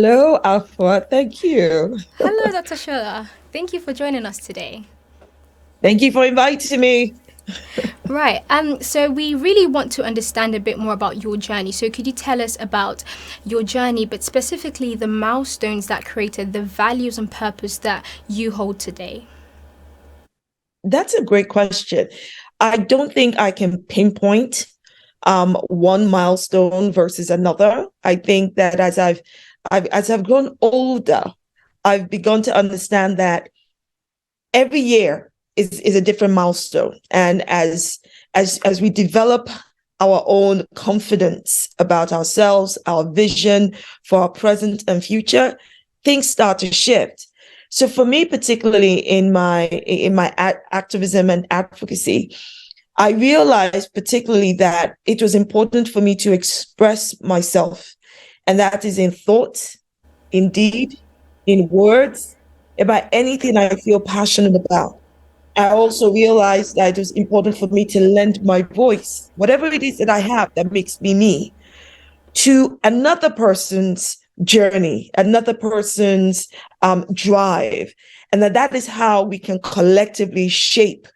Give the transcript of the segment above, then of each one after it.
Hello, Alpha. Thank you. Hello, Dr. Shola. Thank you for joining us today. Thank you for inviting me. Right, so we really want to understand a bit more about your journey. So could you tell us about your journey, but specifically the milestones that created the values and purpose that you hold today? That's a great question. I don't think I can pinpoint one milestone versus another. I think that as I've grown older, I've begun to understand that every year is a different milestone, and as we develop our own confidence about ourselves, our vision for our present and future, things start to shift. So for me, particularly in my activism and advocacy, I realized particularly that it was important for me to express myself, and that is in thought, in deed, in words, about anything I feel passionate about. I also realized that it was important for me to lend my voice, whatever it is that I have that makes me me, to another person's journey, another person's drive, and that is how we can collectively shape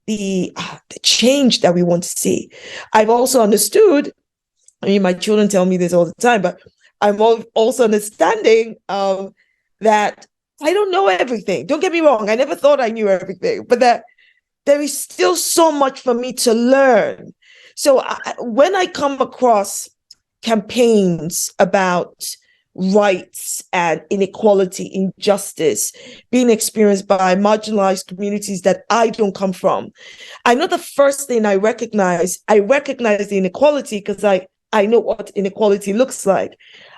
the change that we want to see. I've also understood. I mean, my children tell me this all the time, but I'm also understanding that I don't know everything. Don't get me wrong. I never thought I knew everything, but that there is still so much for me to learn. So when I come across campaigns about rights and inequality, injustice being experienced by marginalized communities that I don't come from, I know the first thing I recognize the inequality because I know what inequality looks like.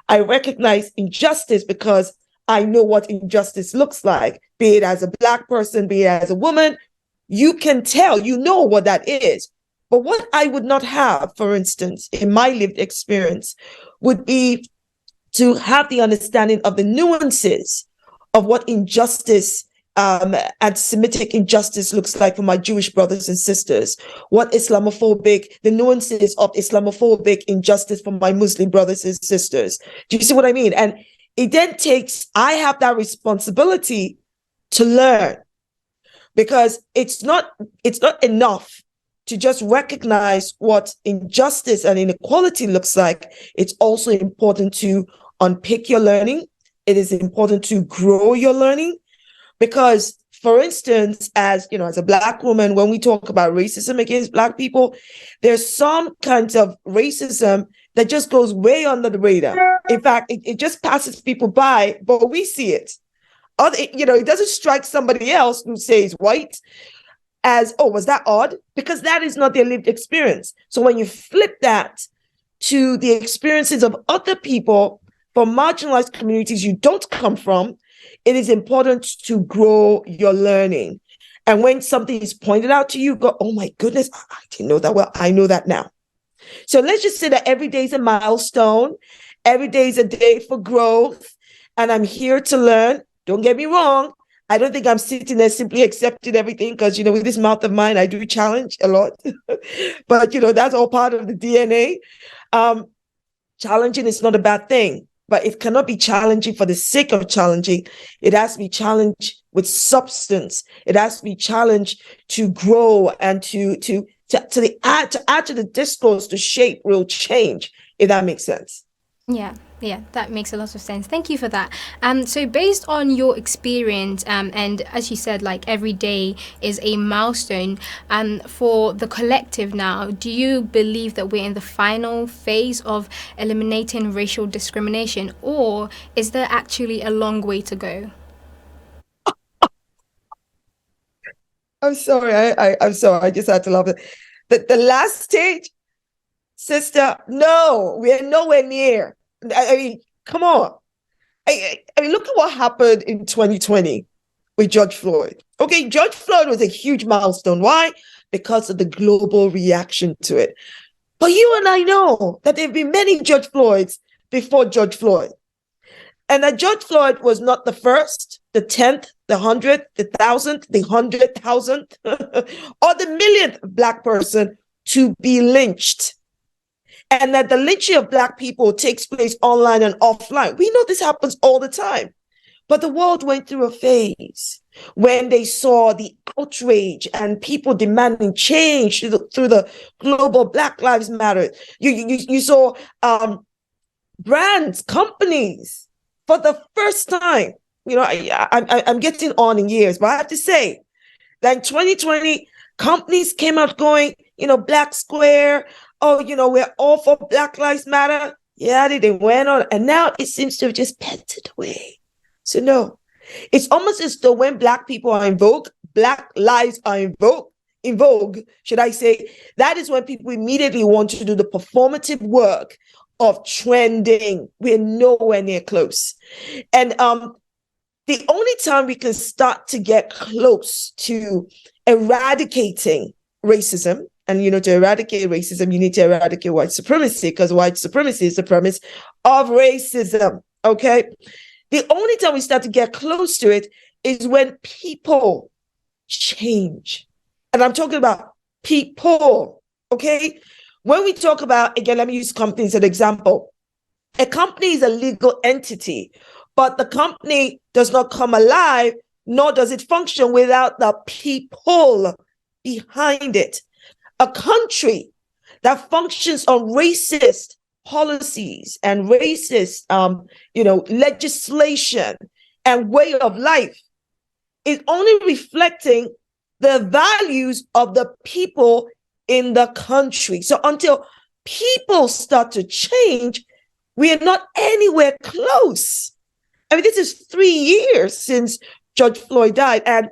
I recognize injustice because I know what injustice looks like, be it as a Black person, be it as a woman. You can tell, you know what that is. But what I would not have, for instance, in my lived experience, would be to have the understanding of the nuances of what injustice, anti-Semitic injustice looks like for my Jewish brothers and sisters, the nuances of Islamophobic injustice for my Muslim brothers and sisters. Do you see what I mean? And I have that responsibility to learn, because it's not enough to just recognize what injustice and inequality looks like. It's also important to unpick your learning. It is important to grow your learning, because, for instance, as you know, as a Black woman, when we talk about racism against Black people, there's some kinds of racism that just goes way under the radar. In fact, it just passes people by, but we see it. It doesn't strike somebody else who says white as, oh, was that odd? Because that is not their lived experience. So when you flip that to the experiences of other people from marginalized communities you don't come from, it is important to grow your learning. And when something is pointed out to you, go, oh my goodness, I didn't know that. Well, I know that now. So let's just say that every day is a milestone. Every day is a day for growth. And I'm here to learn. Don't get me wrong. I don't think I'm sitting there simply accepting everything, because, with this mouth of mine, I do challenge a lot. But, that's all part of the DNA. Um, Challenging is not a bad thing, but it cannot be challenging for the sake of challenging. It has to be challenged with substance. It has to be challenged to grow and to add to the discourse to shape real change, if that makes sense. Yeah, yeah, that makes a lot of sense. Thank you for that. So based on your experience, and as you said, like every day is a milestone. For the collective now, do you believe that we're in the final phase of eliminating racial discrimination, or is there actually a long way to go? I'm sorry. I'm sorry. I just had to laugh. The last stage, sister, no, we're nowhere near. I mean, come on. I mean, look at what happened in 2020 with George Floyd. Okay, George Floyd was a huge milestone. Why? Because of the global reaction to it. But you and I know that there have been many George Floyds before George Floyd. And that George Floyd was not the first, the 10th, the 100th, the 1,000th, the 100,000th, or the millionth Black person to be lynched. and that the lynching of Black people takes place online and offline. We know this happens all the time. But the world went through a phase when they saw the outrage and people demanding change through the global Black Lives Matter. You saw brands, companies, for the first time. I'm getting on in years, but I have to say that in 2020, companies came out going, Black Square, we're all for Black Lives Matter. Yeah, they went on, and now it seems to have just petted away. So no, it's almost as though when Black people are in vogue, Black lives are in vogue, should I say, that is when people immediately want to do the performative work of trending. We're nowhere near close. And the only time we can start to get close to eradicating racism, and to eradicate racism, you need to eradicate white supremacy, because white supremacy is the premise of racism, okay? The only time we start to get close to it is when people change. And I'm talking about people, okay? When we talk about, again, let me use companies as an example. A company is a legal entity, but the company does not come alive, nor does it function without the people behind it. A country that functions on racist policies and racist, legislation and way of life is only reflecting the values of the people in the country. So until people start to change, we are not anywhere close. I mean, this is 3 years since George Floyd died, and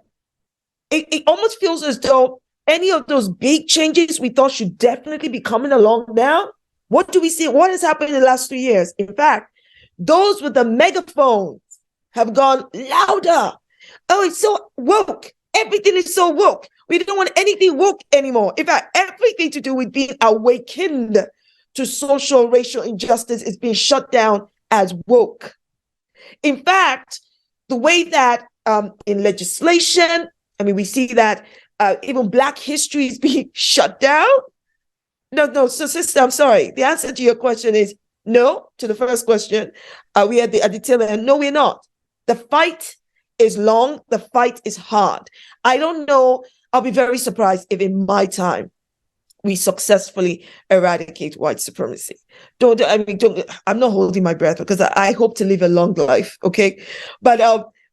it almost feels as though any of those big changes we thought should definitely be coming along now. What do we see? What has happened in the last 3 years? In fact, those with the megaphones have gone louder. Oh, it's so woke. Everything is so woke. We don't want anything woke anymore. In fact, everything to do with being awakened to social, racial injustice is being shut down as woke. In fact, the way that in legislation, we see that even Black history is being shut down. No. So, sister, I'm sorry. The answer to your question is no. To the first question, we at the tail end. No, we're not. The fight is long. The fight is hard. I don't know. I'll be very surprised if in my time we successfully eradicate white supremacy. I'm not holding my breath because I hope to live a long life. Okay, but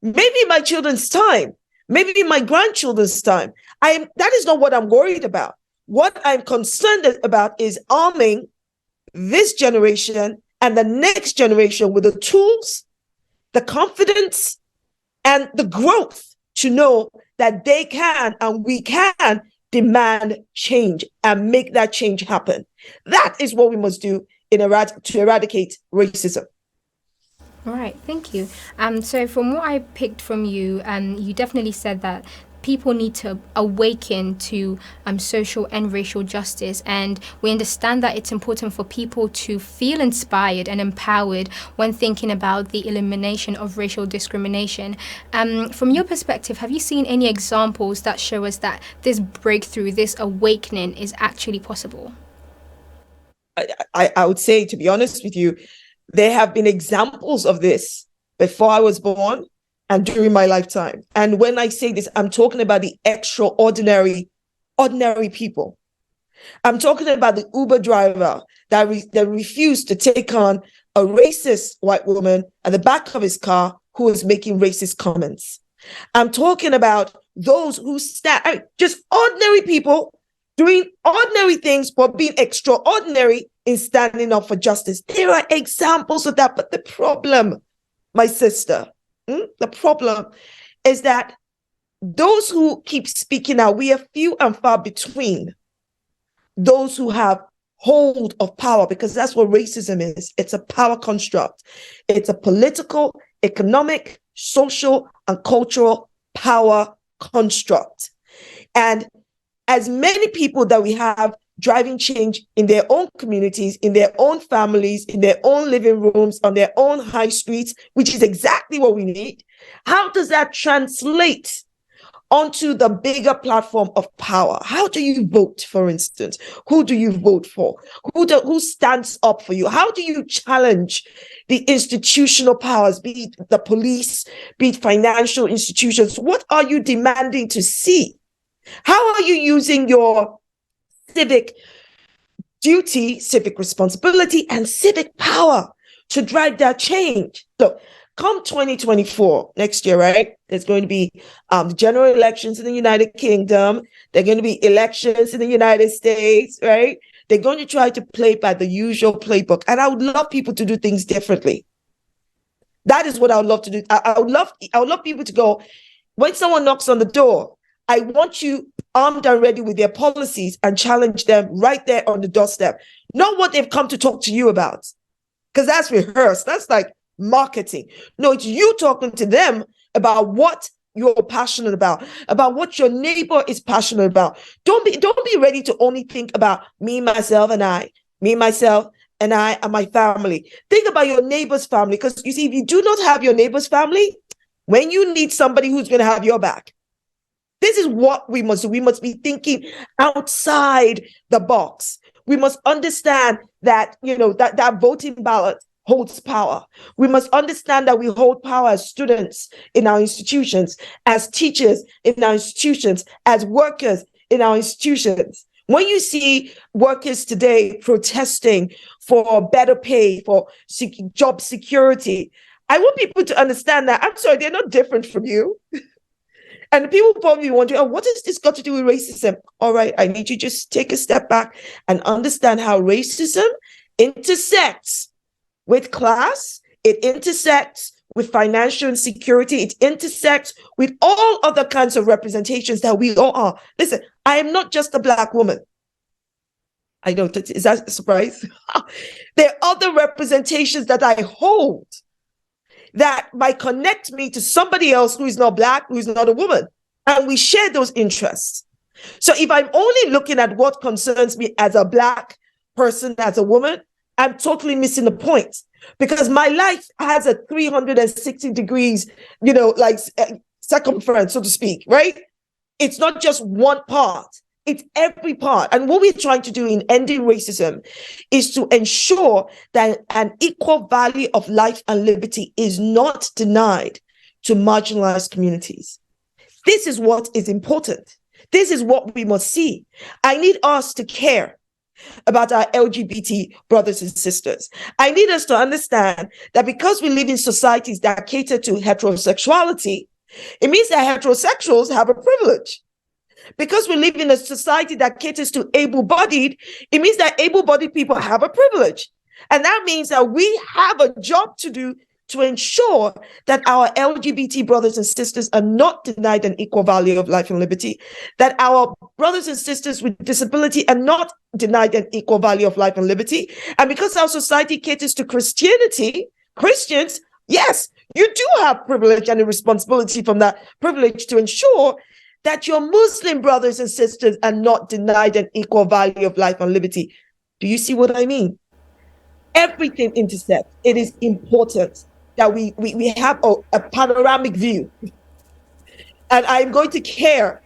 maybe in my children's time, maybe in my grandchildren's time. That is not what I'm worried about. What I'm concerned about is arming this generation and the next generation with the tools, the confidence, and the growth to know that they can and we can demand change and make that change happen. That is what we must do to eradicate racism. All right, thank you. So from what I picked from you, you definitely said that people need to awaken to social and racial justice, and we understand that it's important for people to feel inspired and empowered when thinking about the elimination of racial discrimination. From your perspective, have you seen any examples that show us that this breakthrough, this awakening is actually possible? I would say, to be honest with you, there have been examples of this before I was born and during my lifetime. And when I say this, I'm talking about the extraordinary, ordinary people. I'm talking about the Uber driver that refused to take on a racist white woman at the back of his car who was making racist comments. I'm talking about those who just ordinary people doing ordinary things, but being extraordinary in standing up for justice. There are examples of that. But the problem, my sister, the problem is that those who keep speaking out, we are few and far between those who have hold of power, because that's what racism is. It's a power construct. It's a political, economic, social, and cultural power construct. And as many people that we have driving change in their own communities, in their own families, in their own living rooms, on their own high streets, which is exactly what we need, how does that translate onto the bigger platform of power. How do you vote, for instance? Who do you vote for? Who stands up for you? How do you challenge the institutional powers, be it the police, be it financial institutions? What are you demanding to see? How are you using your civic duty, civic responsibility, and civic power to drive that change? Look, come 2024, next year, right? There's going to be general elections in the United Kingdom. There are going to be elections in the United States, right? They're going to try to play by the usual playbook. And I would love people to do things differently. That is what I would love to do. I would love people to go, when someone knocks on the door, I want you armed and ready with their policies and challenge them right there on the doorstep. Not what they've come to talk to you about, because that's rehearsed. That's like marketing. No, it's you talking to them about what you're passionate about what your neighbor is passionate about. Don't be ready to only think about me, myself, and I, and my family. Think about your neighbor's family, because you see, if you do not have your neighbor's family, when you need somebody who's going to have your back, this is what we must do. We must be thinking outside the box. We must understand that, that voting ballot holds power. We must understand that we hold power as students in our institutions, as teachers in our institutions, as workers in our institutions. When you see workers today protesting for better pay, for job security, I want people to understand that, I'm sorry, they're not different from you. And people probably wondering, oh, what has this got to do with racism? All right, I need you to just take a step back and understand how racism intersects with class, it intersects with financial insecurity, it intersects with all other kinds of representations that we all are. Listen, I am not just a Black woman. I know, is that a surprise? There are other representations that I hold that might connect me to somebody else who is not Black, who is not a woman. And we share those interests. So if I'm only looking at what concerns me as a Black person, as a woman, I'm totally missing the point, because my life has a 360 degrees, circumference, so to speak, right? It's not just one part. It's every part. And what we're trying to do in ending racism is to ensure that an equal value of life and liberty is not denied to marginalized communities. This is what is important. This is what we must see. I need us to care about our LGBT brothers and sisters. I need us to understand that because we live in societies that cater to heterosexuality, it means that heterosexuals have a privilege. Because we live in a society that caters to able-bodied, it means that able-bodied people have a privilege. And that means that we have a job to do to ensure that our LGBT brothers and sisters are not denied an equal value of life and liberty, that our brothers and sisters with disability are not denied an equal value of life and liberty. And because our society caters to Christianity, Christians, yes, you do have privilege and a responsibility from that privilege to ensure that your Muslim brothers and sisters are not denied an equal value of life and liberty. Do you see what I mean? Everything intersects. It is important that we have a panoramic view. And I'm going to care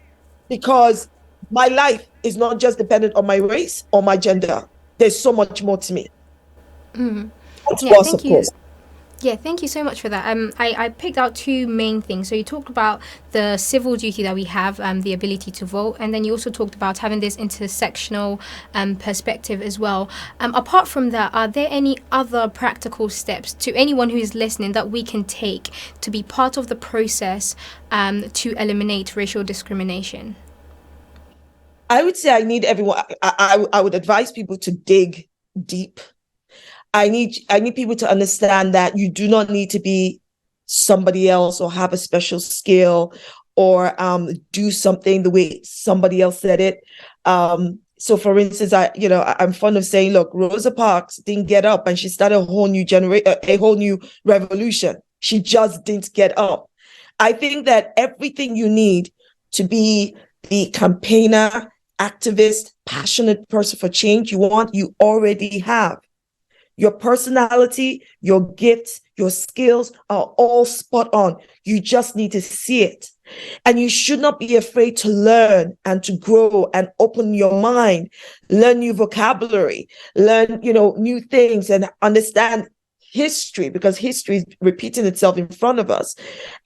because my life is not just dependent on my race or my gender. There's so much more to me. Thank you. Yeah, thank you so much for that. I picked out two main things. So you talked about the civil duty that we have, the ability to vote, and then you also talked about having this intersectional perspective as well. Apart from that, are there any other practical steps to anyone who is listening that we can take to be part of the process to eliminate racial discrimination? I would say I need everyone. I would advise people to dig deep. I need people to understand that you do not need to be somebody else or have a special skill or do something the way somebody else said it. So for instance, I'm fond of saying, look, Rosa Parks didn't get up and she started a whole new revolution. She just didn't get up. I think that everything you need to be the campaigner, activist, passionate person for change you already have. Your personality, your gifts, your skills are all spot on. You just need to see it. And you should not be afraid to learn and to grow and open your mind, learn new vocabulary, learn, new things and understand history, because history is repeating itself in front of us.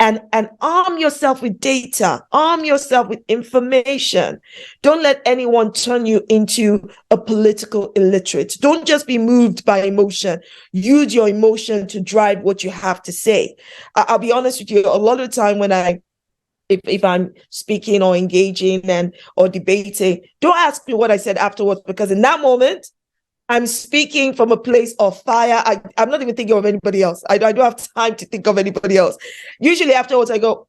And arm yourself with data, arm yourself with information. Don't let anyone turn you into a political illiterate. Don't just be moved by emotion. Use your emotion to drive what you have to say. I'll be honest with you, a lot of the time when if I'm speaking or engaging or debating, don't ask me what I said afterwards, because in that moment, I'm speaking from a place of fire. I'm not even thinking of anybody else. I don't have time to think of anybody else. Usually afterwards, I go,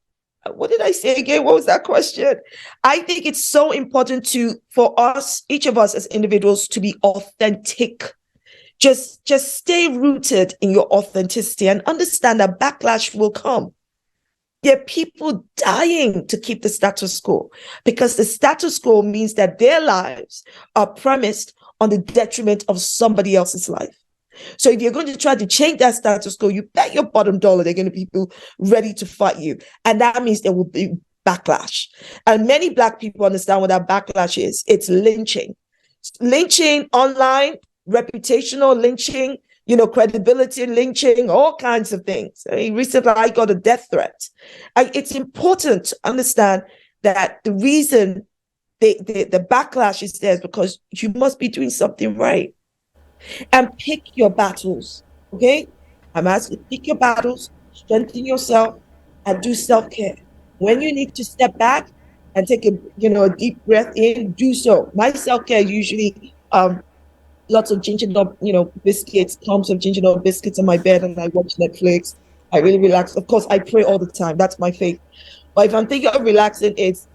what did I say again? What was that question? I think it's so important for us, each of us as individuals, to be authentic. Just stay rooted in your authenticity and understand that backlash will come. There are people dying to keep the status quo, because the status quo means that their lives are premised on the detriment of somebody else's life. So if you're going to try to change that status quo, you bet your bottom dollar there are going to be people ready to fight you. And that means there will be backlash. And many Black people understand what that backlash is. It's lynching. Lynching online, reputational lynching, credibility lynching, all kinds of things. Recently, I got a death threat. It's important to understand that the reason the backlash is there is because you must be doing something right. And pick your battles, okay? I'm asking, pick your battles, strengthen yourself, and do self-care. When you need to step back and take a deep breath in, do so. My self-care usually lots of ginger nut, biscuits, clumps of ginger nut biscuits on my bed, and I watch Netflix. I really relax. Of course, I pray all the time. That's my faith. But if I'm thinking of relaxing, it's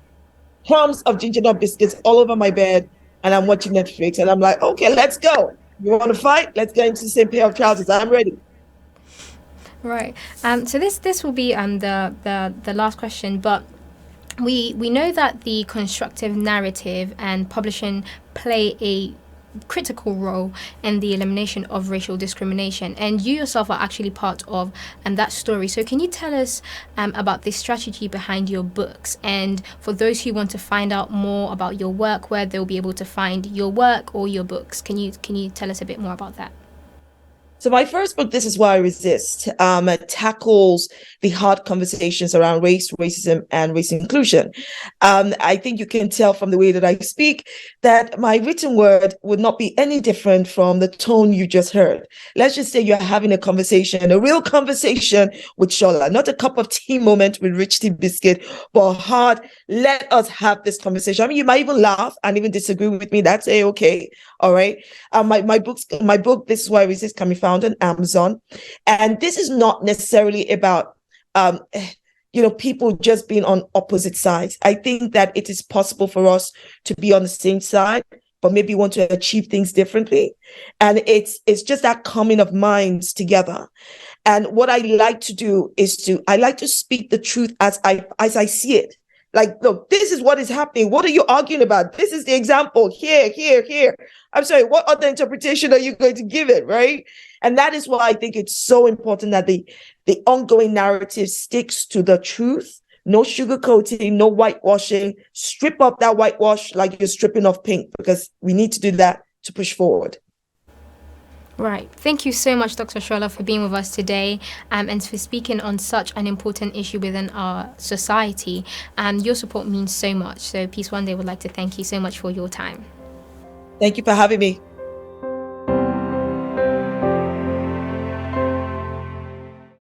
crumbs of ginger nut biscuits all over my bed, and I'm watching Netflix, and I'm like, okay, let's go. You want to fight? Let's get into the same pair of trousers. I'm ready. Right. So this will be the last question, but we know that the constructive narrative and publishing play a critical role in the elimination of racial discrimination, and you yourself are actually part of that story. So can you tell us about the strategy behind your books, and for those who want to find out more about your work, where they'll be able to find your work or your books? Can you tell us a bit more about that? So my first book, This Is Why I Resist, tackles the hard conversations around race, racism, and race inclusion. I think you can tell from the way that I speak that my written word would not be any different from the tone you just heard. Let's just say you're having a conversation, a real conversation with Shola, not a cup of tea moment with rich tea biscuit, but hard, let us have this conversation. I mean, you might even laugh and even disagree with me. That's okay. All right. My book, This Is Why I Resist, can be found on Amazon. And this is not necessarily about, people just being on opposite sides. I think that it is possible for us to be on the same side, but maybe want to achieve things differently. And it's just that coming of minds together. And what I like to do is I like to speak the truth as I see it. Like, look, this is what is happening. What are you arguing about? This is the example here, here, here. I'm sorry, what other interpretation are you going to give it, right? And that is why I think it's so important that the ongoing narrative sticks to the truth. No sugarcoating, no whitewashing. Strip up that whitewash like you're stripping off paint, because we need to do that to push forward. Right. Thank you so much, Dr. Shola, for being with us today and for speaking on such an important issue within our society. Your support means so much. So Peace One Day would like to thank you so much for your time. Thank you for having me.